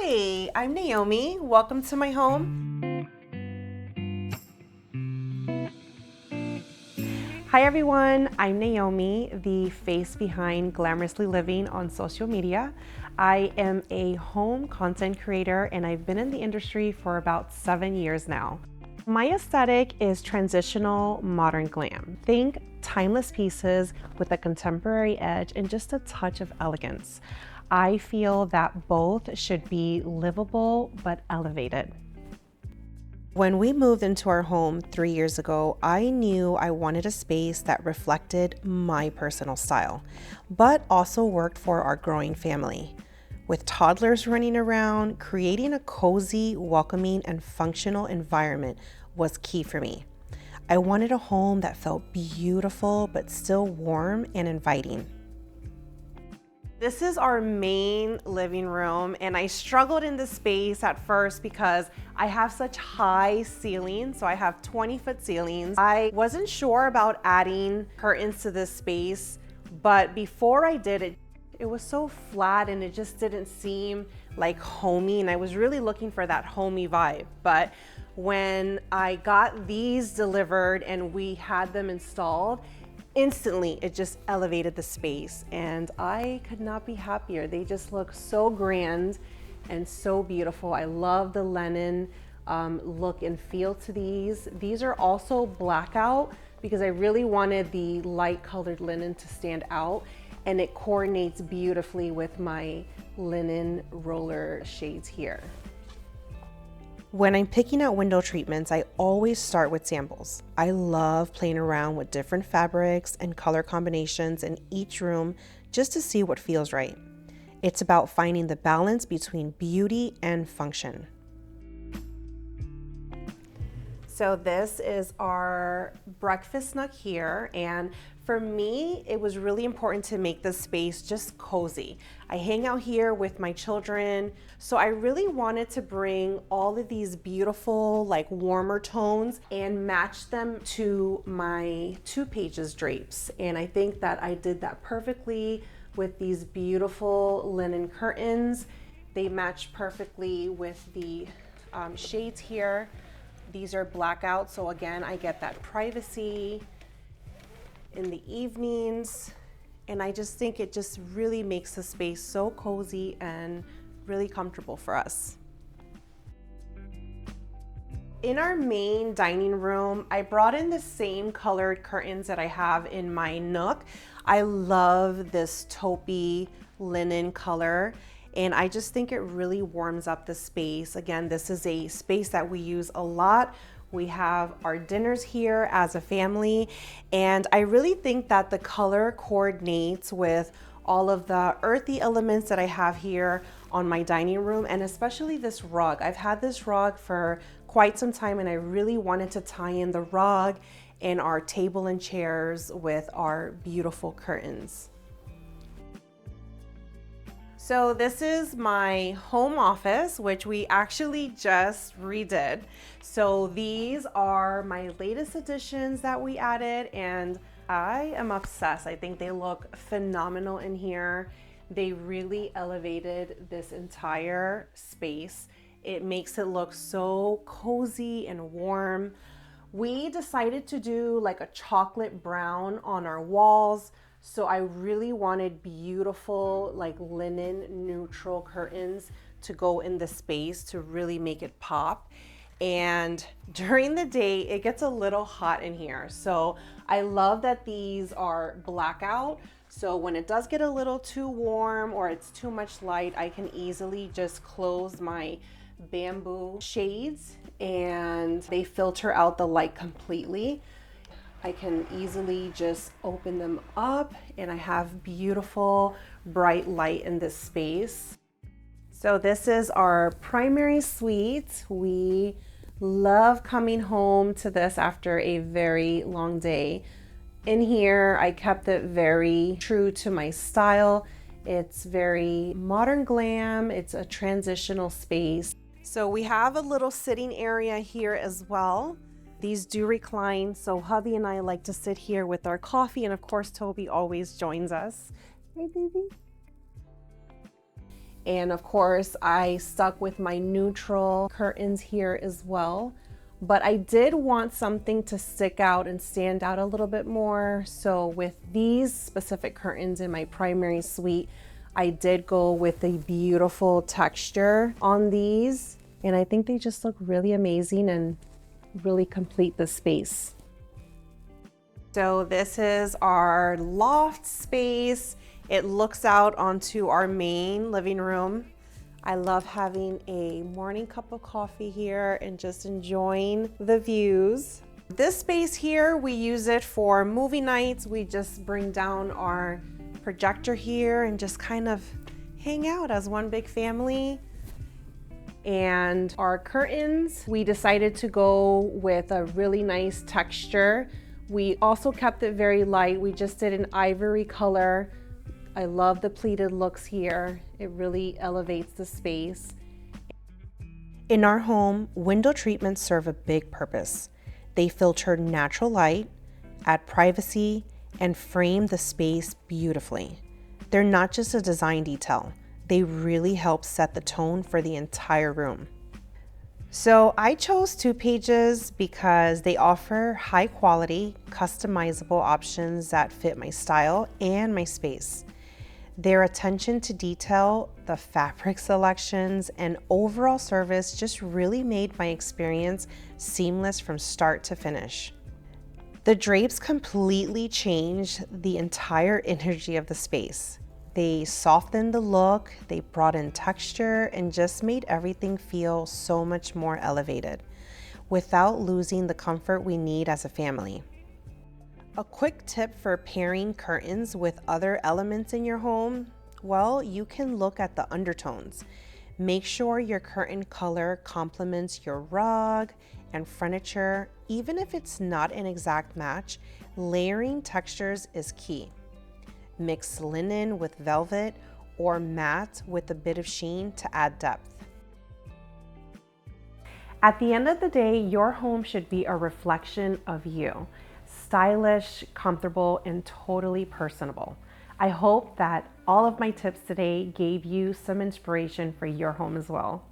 Hi, I'm Naomi. Welcome to my home. Hi everyone, I'm Naomi, the face behind Glamorously Living on social media. I am a home content creator and I've been in the industry for about 7 years now. My aesthetic is transitional modern glam. Think timeless pieces with a contemporary edge and just a touch of elegance. I feel that both should be livable but elevated. When we moved into our home 3 years ago, I knew I wanted a space that reflected my personal style, but also worked for our growing family. With toddlers running around, creating a cozy, welcoming, and functional environment was key for me. I wanted a home that felt beautiful but still warm and inviting. This is our main living room, and I struggled in this space at first because I have such high ceilings, so I have 20-foot ceilings. I wasn't sure about adding curtains to this space, but before I did it, it was so flat and it just didn't seem like homey, and I was really looking for that homey vibe. But when I got these delivered and we had them installed, instantly it just elevated the space and I could not be happier. They just look so grand and so beautiful. I love the linen look and feel to these. These are also blackout because I really wanted the light colored linen to stand out, and it coordinates beautifully with my linen roller shades here. When I'm picking out window treatments, I always start with samples. I love playing around with different fabrics and color combinations in each room just to see what feels right. It's about finding the balance between beauty and function. So this is our breakfast nook here, and for me, it was really important to make this space just cozy. I hang out here with my children, so I really wanted to bring all of these beautiful, like warmer tones and match them to my 2 pages drapes. And I think that I did that perfectly with these beautiful linen curtains. They match perfectly with the shades here. These are blackout, so again, I get that privacy in the evenings, and I just think it just really makes the space so cozy and really comfortable for us. In our main dining room, I brought in the same colored curtains that I have in my nook. I love this taupey linen color, and I just think it really warms up the space. Again, this is a space that we use a lot. We have our dinners here as a family, and I really think that the color coordinates with all of the earthy elements that I have here on my dining room, and especially this rug. I've had this rug for quite some time, and I really wanted to tie in the rug and our table and chairs with our beautiful curtains. So this is my home office, which we actually just redid. So these are my latest additions that we added, and I am obsessed. I think they look phenomenal in here. They really elevated this entire space. It makes it look so cozy and warm. We decided to do like a chocolate brown on our walls. So I really wanted beautiful, like linen neutral curtains to go in the space to really make it pop. And during the day, it gets a little hot in here. So I love that these are blackout. So when it does get a little too warm or it's too much light, I can easily just close my bamboo shades and they filter out the light completely. I can easily just open them up and I have beautiful bright light in this space. So this is our primary suite. We love coming home to this after a very long day. In here, I kept it very true to my style. It's very modern glam. It's a transitional space. So we have a little sitting area here as well. These do recline, so hubby and I like to sit here with our coffee, and of course Toby always joins us. Hey baby. And of course, I stuck with my neutral curtains here as well. But I did want something to stick out and stand out a little bit more. So with these specific curtains in my primary suite, I did go with a beautiful texture on these. And I think they just look really amazing and really complete the space. So this is our loft space. It looks out onto our main living room. I love having a morning cup of coffee here and just enjoying the views. This space here, we use it for movie nights. We just bring down our projector here and just kind of hang out as one big family. And our curtains, we decided to go with a really nice texture. We also kept it very light. We just did an ivory color. I love the pleated looks here. It really elevates the space. In our home, window treatments serve a big purpose. They filter natural light, add privacy, and frame the space beautifully. They're not just a design detail. They really help set the tone for the entire room. So I chose 2Pages because they offer high quality, customizable options that fit my style and my space. Their attention to detail, the fabric selections, and overall service just really made my experience seamless from start to finish. The drapes completely changed the entire energy of the space. They softened the look, they brought in texture, and just made everything feel so much more elevated, without losing the comfort we need as a family. A quick tip for pairing curtains with other elements in your home, well, you can look at the undertones. Make sure your curtain color complements your rug and furniture. Even if it's not an exact match, layering textures is key. Mix linen with velvet or matte with a bit of sheen to add depth. At the end of the day, your home should be a reflection of you. Stylish, comfortable, and totally personable. I hope that all of my tips today gave you some inspiration for your home as well.